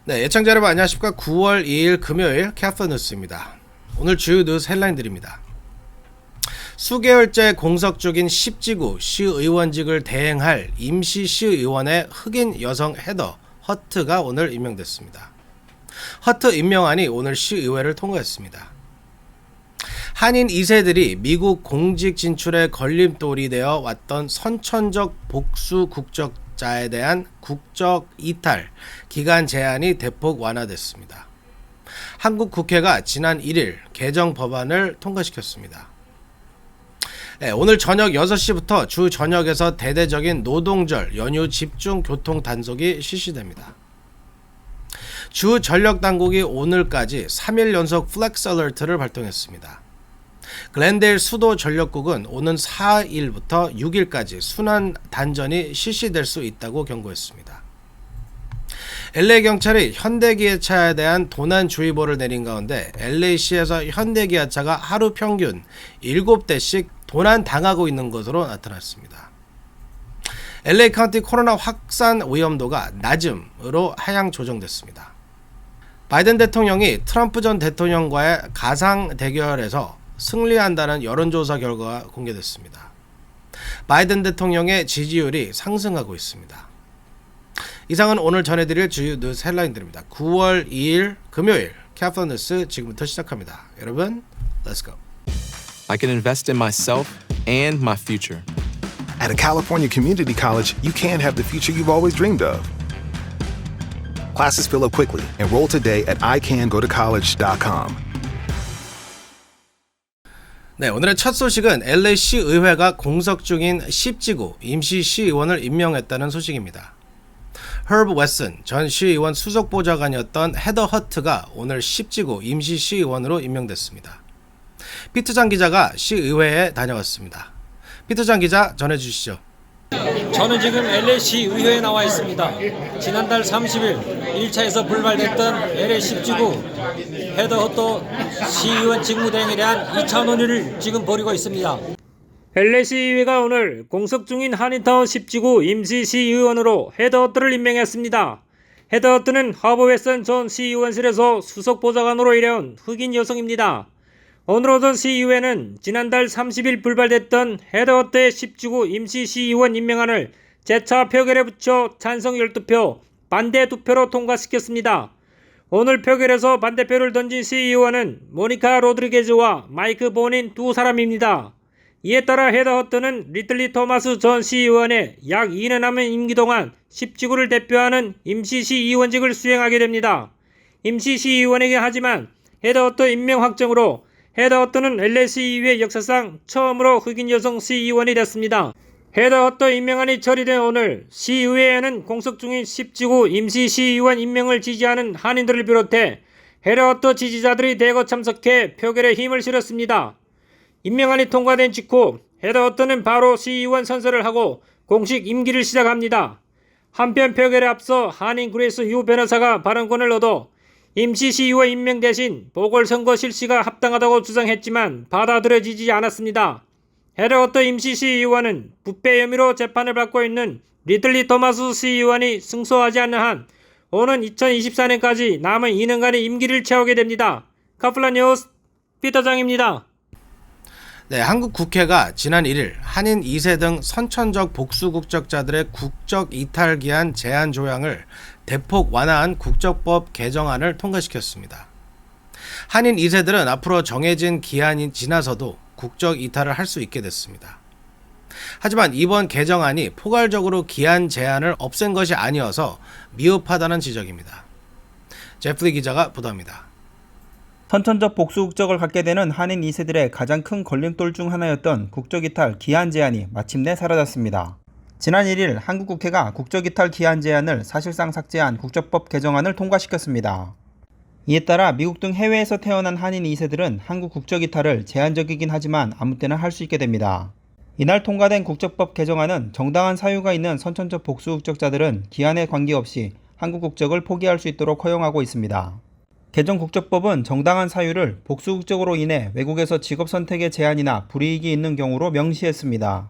네, 예청자 여러분 안녕하십니까. 9월 2일 금요일 캐프터 뉴스입니다. 오늘 주요 뉴스 헬라인들입니다. 수개월째 공석 중인 10지구 시의원직을 대행할 임시 시의원의 흑인 여성 헤더 허트가 오늘 임명됐습니다. 허트 임명안이 오늘 시의회를 통과했습니다. 한인 2세들이 미국 공직 진출에 걸림돌이 되어 왔던 선천적 복수 국적자에 대한 국적 이탈 기간 제한이 대폭 완화됐습니다. 한국 국회가 지난 1일 개정 법안을 통과시켰습니다. 오늘 저녁 6시부터 주 전역에서 대대적인 노동절 연휴 집중 교통 단속이 실시됩니다. 주 전력 당국이 오늘까지 3일 연속 플렉스 얼트를 발동했습니다. 글렌데일 수도 전력국은 오는 4일부터 6일까지 순환 단전이 실시될 수 있다고 경고했습니다. LA 경찰이 현대기아차에 대한 도난주의보를 내린 가운데 LA시에서 현대기아차가 하루 평균 7대씩 도난당하고 있는 것으로 나타났습니다. LA 카운티 코로나 확산 위험도가 낮음으로 하향 조정됐습니다. 바이든 대통령이 트럼프 전 대통령과의 가상 대결에서 승리한다는 여론조사 결과가 공개됐습니다. 바이든 대통령의 지지율이 상승하고 있습니다. 이상은 오늘 전해드릴 주요 뉴스 헬라인들입니다. 9월 2일 금요일 캐프터 뉴스 지금부터 시작합니다. 여러분, let's go. I can invest in myself and my future. At a California community college, you can have the future you've always dreamed of. Classes fill up quickly. Enroll today at icangotocollege.com. 네, 오늘의 첫 소식은 LA 시의회가 공석 중인 10지구 임시 시의원을 임명했다는 소식입니다. 허브 웨슨 전 시의원 수석보좌관이었던 헤더 허트가 오늘 10지구 임시 시의원으로 임명됐습니다. 피터장 기자가 시의회에 다녀왔습니다. 피터장 기자 전해주시죠. 저는 지금 LA시 의회에 나와 있습니다. 지난달 30일 1차에서 불발됐던 LA 10지구 헤더 허터 시의원 직무대행에 대한 2차 논의를 지금 벌이고 있습니다. LA시의회가 오늘 공석 중인 한인타운 10지구 임시시의원으로 헤더 허터를 임명했습니다. 헤더 허터는 허브 웨슨 전 시의원실에서 수석보좌관으로 일해온 흑인 여성입니다. 오늘 오전 시의회는 지난달 30일 불발됐던 헤더 허터의 10지구 임시시의원 임명안을 재차 표결에 붙여 찬성 12표, 반대 2표로 통과시켰습니다. 오늘 표결에서 반대표를 던진 시의원은 모니카 로드리게즈와 마이크 본인 두 사람입니다. 이에 따라 헤더 허터는 리틀리 토마스 전 시의원의 약 2년 남은 임기 동안 10지구를 대표하는 임시시의원직을 수행하게 됩니다. 임시시의원에게 하지만 헤더 허터 임명 확정으로 헤더 허터는 LA시의회 역사상 처음으로 흑인 여성 시의원이 됐습니다. 헤더 허터 임명안이 처리된 오늘 시의회에는 공석 중인 10지구 임시시의원 임명을 지지하는 한인들을 비롯해 헤더 허터 지지자들이 대거 참석해 표결에 힘을 실었습니다. 임명안이 통과된 직후 헤더 허터는 바로 시의원 선서를 하고 공식 임기를 시작합니다. 한편 표결에 앞서 한인 그레이스 휴 변호사가 발언권을 얻어 임시시의원 임명 대신 보궐선거 실시가 합당하다고 주장했지만 받아들여지지 않았습니다. 헤더 허터 임시시의원은 부패 혐의로 재판을 받고 있는 리틀리 토마스 시의원이 승소하지 않는 한 오는 2024년까지 남은 2년간의 임기를 채우게 됩니다. 카플라 뉴스 피터장입니다. 네, 한국 국회가 지난 1일 한인 2세 등 선천적 복수 국적자들의 국적 이탈 기한 제한 조항을 대폭 완화한 국적법 개정안을 통과시켰습니다. 한인 2세들은 앞으로 정해진 기한이 지나서도 국적 이탈을 할 수 있게 됐습니다. 하지만 이번 개정안이 포괄적으로 기한 제한을 없앤 것이 아니어서 미흡하다는 지적입니다. 제프리 기자가 보도합니다. 선천적 복수 국적을 갖게 되는 한인 2세들의 가장 큰 걸림돌 중 하나였던 국적이탈 기한 제한이 마침내 사라졌습니다. 지난 1일 한국 국회가 국적이탈 기한 제한을 사실상 삭제한 국적법 개정안을 통과시켰습니다. 이에 따라 미국 등 해외에서 태어난 한인 2세들은 한국 국적이탈을 제한적이긴 하지만 아무 때나 할 수 있게 됩니다. 이날 통과된 국적법 개정안은 정당한 사유가 있는 선천적 복수 국적자들은 기한에 관계없이 한국 국적을 포기할 수 있도록 허용하고 있습니다. 개정 국적법은 정당한 사유를 복수 국적으로 인해 외국에서 직업 선택의 제한이나 불이익이 있는 경우로 명시했습니다.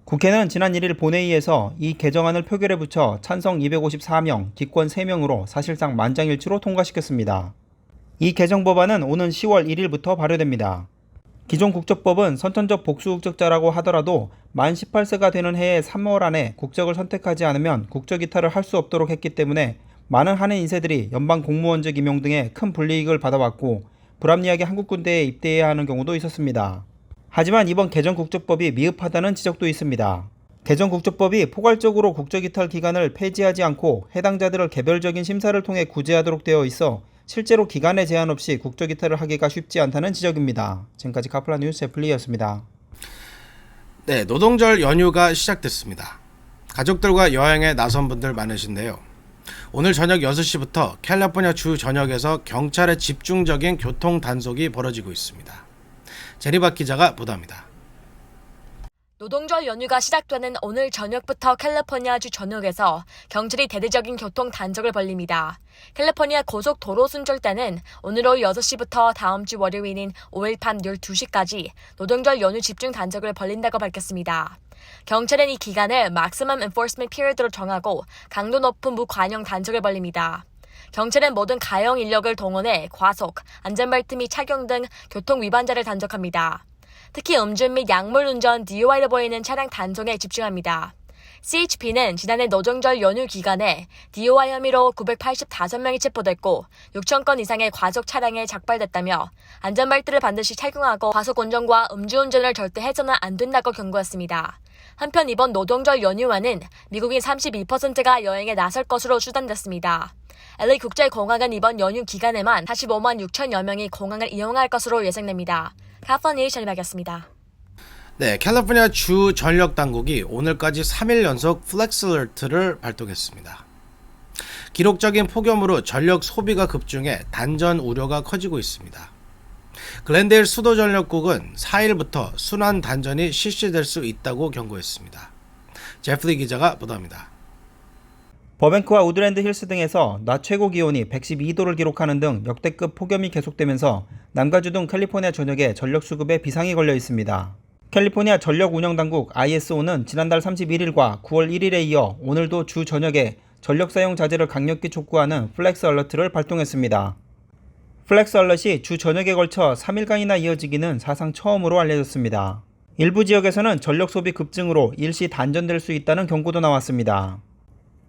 국회는 지난 1일 본회의에서 이 개정안을 표결에 붙여 찬성 254명, 기권 3명으로 사실상 만장일치로 통과시켰습니다. 이 개정 법안은 오는 10월 1일부터 발효됩니다. 기존 국적법은 선천적 복수국적자라고 하더라도 만 18세가 되는 해의 3월 안에 국적을 선택하지 않으면 국적 이탈을 할 수 없도록 했기 때문에 많은 한인 2세들이 연방 공무원직 임용 등의 큰 불이익을 받아왔고 불합리하게 한국 군대에 입대해야 하는 경우도 있었습니다. 하지만 이번 개정 국적법이 미흡하다는 지적도 있습니다. 개정 국적법이 포괄적으로 국적 이탈 기간을 폐지하지 않고 해당자들을 개별적인 심사를 통해 구제하도록 되어 있어 실제로 기간에 제한 없이 국적 이탈을 하기가 쉽지 않다는 지적입니다. 지금까지 카플라 뉴스 제플리였습니다. 네, 노동절 연휴가 시작됐습니다. 가족들과 여행에 나선 분들 많으신데요. 오늘 저녁 6시부터 캘리포니아 주 전역에서 경찰의 집중적인 교통 단속이 벌어지고 있습니다. 제니박 기자가 보도합니다. 노동절 연휴가 시작되는 오늘 저녁부터 캘리포니아주 전역에서 경찰이 대대적인 교통 단속을 벌립니다. 캘리포니아 고속도로 순찰대는 오늘 오후 6시부터 다음 주 월요일인 5일 밤 12시까지 노동절 연휴 집중 단속을 벌린다고 밝혔습니다. 경찰은 이 기간을 Maximum Enforcement Period로 정하고 강도 높은 무관용 단속을 벌립니다. 경찰은 모든 가용 인력을 동원해 과속, 안전벨트 및 착용 등 교통 위반자를 단속합니다. 특히 음주 및 약물 운전, DUI로 보이는 차량 단속에 집중합니다. CHP는 지난해 노동절 연휴 기간에 DUI 혐의로 985명이 체포됐고 6천 건 이상의 과속 차량에 적발됐다며 안전벨트를 반드시 착용하고 과속 운전과 음주운전을 절대 해서는 안 된다고 경고했습니다. 한편 이번 노동절 연휴와는 미국인 32%가 여행에 나설 것으로 추산됐습니다. LA 국제공항은 이번 연휴 기간에만 45만 6천여 명이 공항을 이용할 것으로 예상됩니다. 카플라 전해드리겠습니다. 네, 캘리포니아 주 전력 당국이 오늘까지 3일 연속 플렉스 얼트를 발동했습니다. 기록적인 폭염으로 전력 소비가 급증해 단전 우려가 커지고 있습니다. 글렌데일 수도전력국은 4일부터 순환 단전이 실시될 수 있다고 경고했습니다. 제프리 기자가 보도합니다. 버뱅크와 우드랜드 힐스 등에서 낮 최고 기온이 112도를 기록하는 등 역대급 폭염이 계속되면서 남가주 등 캘리포니아 전역에 전력 수급에 비상이 걸려 있습니다. 캘리포니아 전력운영당국 ISO는 지난달 31일과 9월 1일에 이어 오늘도 주 전역에 전력 사용 자제를 강력히 촉구하는 플렉스 얼러트를 발동했습니다. 플렉스 얼럿이 주 전역에 걸쳐 3일간이나 이어지기는 사상 처음으로 알려졌습니다. 일부 지역에서는 전력 소비 급증으로 일시 단전될 수 있다는 경고도 나왔습니다.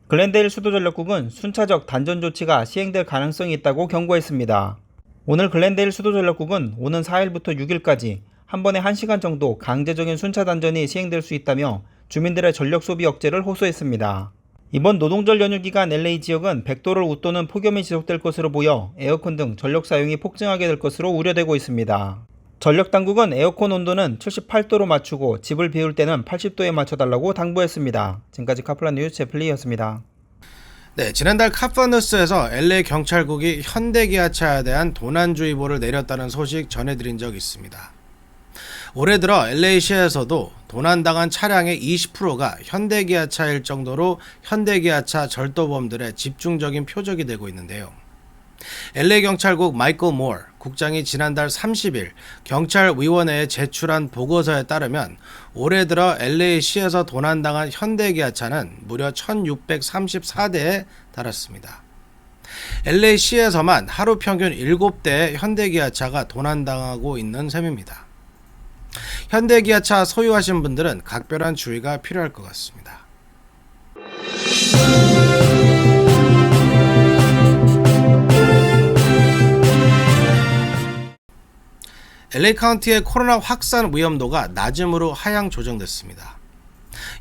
글렌데일 수도전력국은 순차적 단전 조치가 시행될 가능성이 있다고 경고했습니다. 오늘 글렌데일 수도전력국은 오는 4일부터 6일까지 한 번에 1시간 정도 강제적인 순차 단전이 시행될 수 있다며 주민들의 전력 소비 억제를 호소했습니다. 이번 노동절 연휴 기간 LA 지역은 100도를 웃도는 폭염이 지속될 것으로 보여 에어컨 등 전력 사용이 폭증하게 될 것으로 우려되고 있습니다. 전력당국은 에어컨 온도는 78도로 맞추고 집을 비울 때는 80도에 맞춰달라고 당부했습니다. 지금까지 카플라 뉴스 제플리였습니다. 네, 지난달 카플라뉴스에서 LA 경찰국이 현대기아차에 대한 도난주의보를 내렸다는 소식 전해드린 적이 있습니다. 올해 들어 LA시에서도 도난당한 차량의 20%가 현대기아차일 정도로 현대기아차 절도범들의 집중적인 표적이 되고 있는데요. LA 경찰국 마이클 모어 국장이 지난달 30일 경찰위원회에 제출한 보고서에 따르면 올해 들어 LA시에서 도난당한 현대기아차는 무려 1634대에 달했습니다. LA시에서만 하루 평균 7대의 현대기아차가 도난당하고 있는 셈입니다. 현대기아차 소유하신 분들은 각별한 주의가 필요할 것 같습니다. LA 카운티의 코로나 확산 위험도가 낮음으로 하향 조정됐습니다.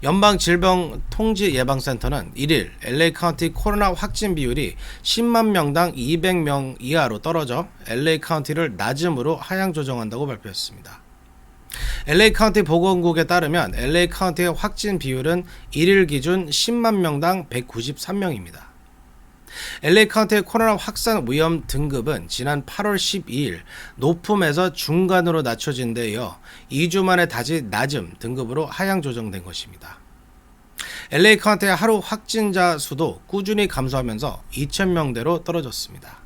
연방질병통제예방센터는 1일 LA 카운티 코로나 확진 비율이 10만 명당 200명 이하로 떨어져 LA 카운티를 낮음으로 하향 조정한다고 발표했습니다. LA 카운티 보건국에 따르면 LA 카운티의 확진 비율은 1일 기준 10만 명당 193명입니다. LA 카운티의 코로나 확산 위험 등급은 지난 8월 12일 높음에서 중간으로 낮춰진 데 이어 2주 만에 다시 낮음 등급으로 하향 조정된 것입니다. LA 카운티의 하루 확진자 수도 꾸준히 감소하면서 2,000명대로 떨어졌습니다.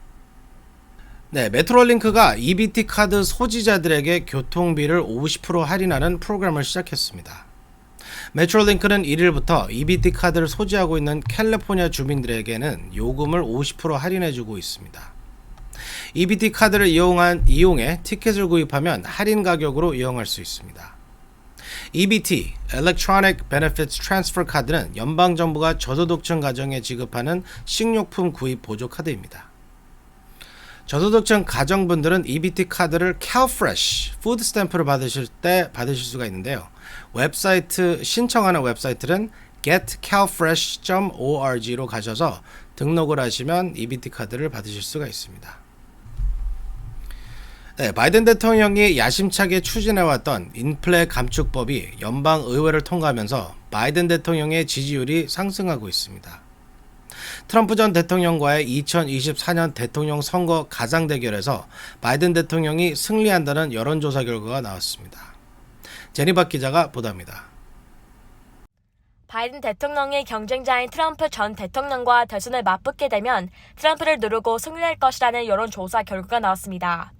네, 메트로링크가 EBT 카드 소지자들에게 교통비를 50% 할인하는 프로그램을 시작했습니다. 메트로링크는 1일부터 EBT 카드를 소지하고 있는 캘리포니아 주민들에게는 요금을 50% 할인해주고 있습니다. EBT 카드를 이용해 티켓을 구입하면 할인 가격으로 이용할 수 있습니다. EBT (Electronic Benefits Transfer) 카드는 연방정부가 저소득층 가정에 지급하는 식료품 구입 보조 카드입니다. 저소득층 가정분들은 EBT 카드를 CalFresh 푸드 스탬프를 받으실 수가 있는데요. 신청하는 웹사이트는 getcalfresh.org로 가셔서 등록을 하시면 EBT 카드를 받으실 수가 있습니다. 네, 바이든 대통령이 야심차게 추진해왔던 인플레 감축법이 연방 의회를 통과하면서 바이든 대통령의 지지율이 상승하고 있습니다. 트럼프 전 대통령과의 2024년 대통령 선거 가상 대결에서 바이든 대통령이 승리한다는 여론조사 결과가 나왔습니다. 제니박 기자가 보도합니다. 바이든 대통령이 경쟁자인 트럼프 전 대통령과 대선을 맞붙게 되면 트럼프를 누르고 승리할 것이라는 여론조사 결과가 나왔습니다.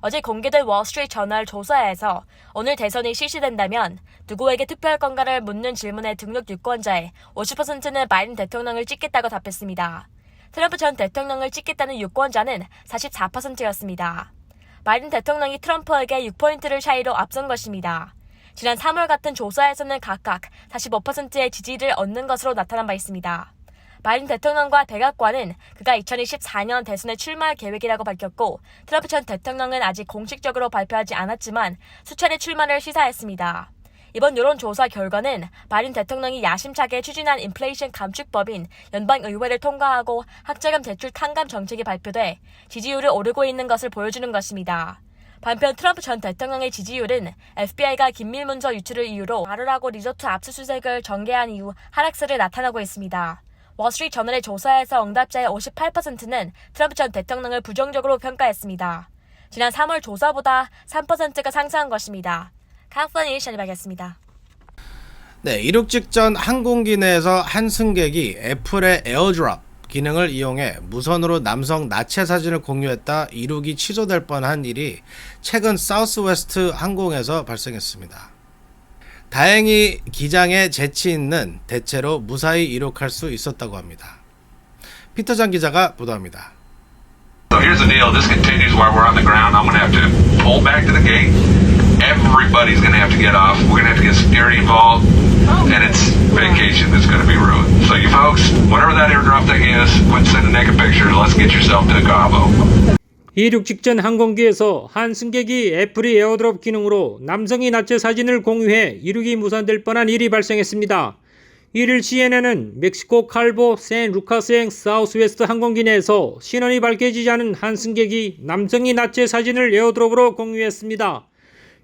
어제 공개된 월스트리트 저널 조사에서 오늘 대선이 실시된다면 누구에게 투표할 건가를 묻는 질문에 등록 유권자의 50%는 바이든 대통령을 찍겠다고 답했습니다. 트럼프 전 대통령을 찍겠다는 유권자는 44%였습니다. 바이든 대통령이 트럼프에게 6포인트를 차이로 앞선 것입니다. 지난 3월 같은 조사에서는 각각 45%의 지지를 얻는 것으로 나타난 바 있습니다. 바이든 대통령과 백악관은 그가 2024년 대선에 출마할 계획이라고 밝혔고 트럼프 전 대통령은 아직 공식적으로 발표하지 않았지만 수차례 출마를 시사했습니다. 이번 여론조사 결과는 바이든 대통령이 야심차게 추진한 인플레이션 감축법인 연방의회를 통과하고 학자금 대출 탕감 정책이 발표돼 지지율이 오르고 있는 것을 보여주는 것입니다. 반면 트럼프 전 대통령의 지지율은 FBI가 긴밀 문서 유출을 이유로 마르라고 리조트 압수수색을 전개한 이후 하락세를 나타나고 있습니다. 월스트리트 저널의 조사에서 응답자의 58%는 트럼프 전 대통령을 부정적으로 평가했습니다. 지난 3월 조사보다 3%가 상승한 것입니다. 캘리포니아 제니박이었습니다. 네, 이륙 직전 항공기 내에서 한 승객이 애플의 에어드롭 기능을 이용해 무선으로 남성 나체 사진을 공유했다 이륙이 취소될 뻔한 일이 최근 사우스웨스트 항공에서 발생했습니다. 다행히 기장에 재치 있는 대체로 무사히 이륙할 수 있었다고 합니다. 피터장 기자가 보도합니다. So here's the deal. This continues while we're on the ground. I'm going to have to pull back to the gate. Everybody's going to have to get off. We're going to have to get security involved. And it's vacation that's going to be ruined. So you folks, whatever that airdrop thing is, quit sending naked pictures. Let's get yourself to Cabo. 이륙 직전 항공기에서 한 승객이 애플이 에어드롭 기능으로 남성이 나체 사진을 공유해 이륙이 무산될 뻔한 일이 발생했습니다. 1일 CNN은 멕시코 칼보 샌 루카스행 사우스웨스트 항공기 내에서 신원이 밝혀지지 않은 한 승객이 남성이 나체 사진을 에어드롭으로 공유했습니다.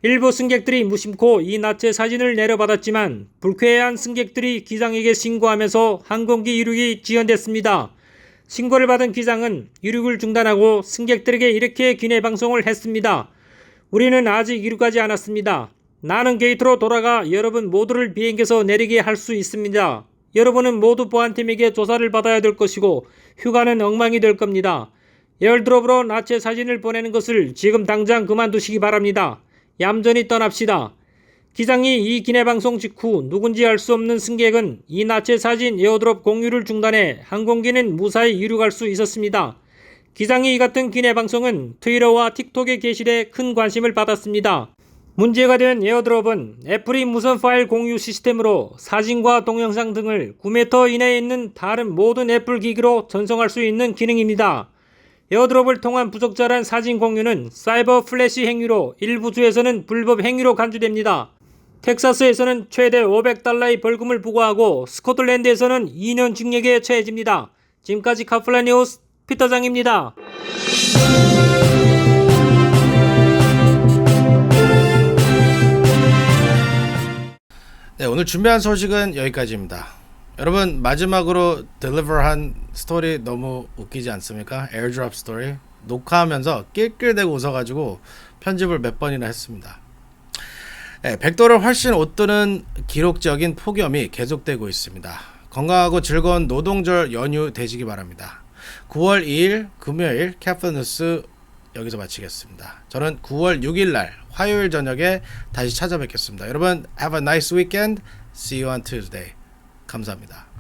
일부 승객들이 무심코 이 나체 사진을 내려받았지만 불쾌해한 승객들이 기장에게 신고하면서 항공기 이륙이 지연됐습니다. 신고를 받은 기장은 이륙을 중단하고 승객들에게 이렇게 기내 방송을 했습니다. 우리는 아직 이륙하지 않았습니다. 나는 게이트로 돌아가 여러분 모두를 비행기에서 내리게 할 수 있습니다. 여러분은 모두 보안팀에게 조사를 받아야 될 것이고 휴가는 엉망이 될 겁니다. 에어드롭으로 나체 사진을 보내는 것을 지금 당장 그만두시기 바랍니다. 얌전히 떠납시다. 기장이 이 기내방송 직후 누군지 알 수 없는 승객은 이 나체 사진 에어드롭 공유를 중단해 항공기는 무사히 이륙할 수 있었습니다. 기장이 이 같은 기내방송은 트위터와 틱톡에 게시돼 큰 관심을 받았습니다. 문제가 된 에어드롭은 애플이 무선 파일 공유 시스템으로 사진과 동영상 등을 9m 이내에 있는 다른 모든 애플 기기로 전송할 수 있는 기능입니다. 에어드롭을 통한 부적절한 사진 공유는 사이버 플래시 행위로 일부 주에서는 불법 행위로 간주됩니다. 텍사스에서는 최대 $500의 벌금을 부과하고 스코틀랜드에서는 2년 징역에 처해집니다. 지금까지 카플라 뉴스 피터장입니다. 네, 오늘 준비한 소식은 여기까지입니다. 여러분 마지막으로 딜리버한 스토리 너무 웃기지 않습니까? 에어드롭 스토리 녹화하면서 낄낄대고 웃어가지고 편집을 몇 번이나 했습니다. 네, 100도를 훨씬 웃도는 기록적인 폭염이 계속되고 있습니다. 건강하고 즐거운 노동절 연휴 되시기 바랍니다. 9월 2일 금요일 캡터뉴스 여기서 마치겠습니다. 저는 9월 6일 날 화요일 저녁에 다시 찾아뵙겠습니다. 여러분 have a nice weekend. See you on Tuesday. 감사합니다.